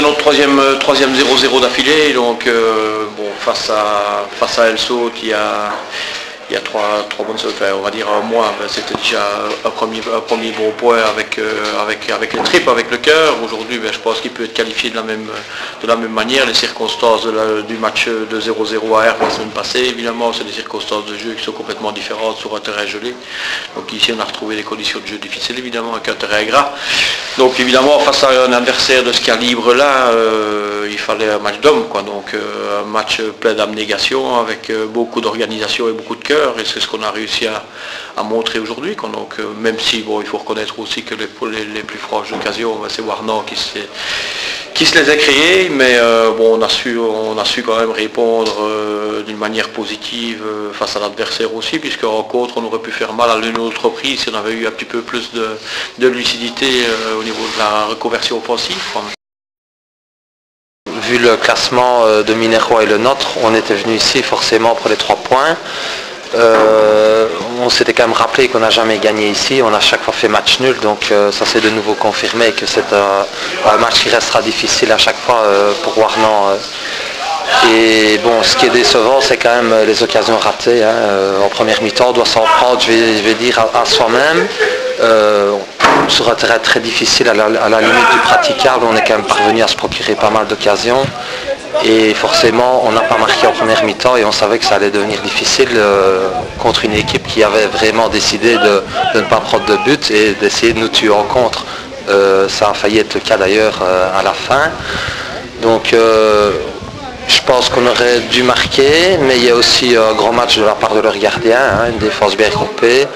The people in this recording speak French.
notre troisième 0-0 d'affilée. Donc bon, face à Elso qui a il y a trois bonnes semaines, enfin, on va dire un mois, c'était déjà un premier bon point avec les tripes, avec le cœur. Aujourd'hui, je pense qu'il peut être qualifié de la même manière. Les circonstances du match de 0-0 à Herve la semaine passée, évidemment, c'est des circonstances de jeu qui sont complètement différentes sur un terrain gelé. Donc ici, on a retrouvé des conditions de jeu difficiles, évidemment, avec un terrain gras. Donc évidemment, face à un adversaire de ce calibre-là, il fallait un match d'homme, quoi. Donc un match plein d'abnégation, avec beaucoup d'organisation et beaucoup de cœur. Et c'est ce qu'on a réussi à montrer aujourd'hui. Donc même si bon, il faut reconnaître aussi que les plus franches occasions, c'est Warnant qui se les a créées, mais bon, on a su quand même répondre d'une manière positive face à l'adversaire aussi, puisque en contre on aurait pu faire mal à l'une ou l'autre reprise si on avait eu un petit peu plus de lucidité au niveau de la reconversion offensive. Vu le classement de Minervois et le nôtre, on était venu ici forcément pour les 3 points. On s'était quand même rappelé qu'on n'a jamais gagné ici, on a chaque fois fait match nul, donc ça s'est de nouveau confirmé que c'est un match qui restera difficile à chaque fois pour Warnant. Et bon, ce qui est décevant, c'est quand même les occasions ratées. En première mi-temps, on doit s'en prendre, je vais dire, à soi-même. Sur un terrain très difficile, à la limite du praticable, on est quand même parvenu à se procurer pas mal d'occasions. Et forcément, on n'a pas marqué en première mi-temps et on savait que ça allait devenir difficile contre une équipe qui avait vraiment décidé de ne pas prendre de but et d'essayer de nous tuer en contre. Ça a failli être le cas d'ailleurs à la fin. Donc je pense qu'on aurait dû marquer, mais il y a aussi un grand match de la part de leur gardien, une défense bien groupée.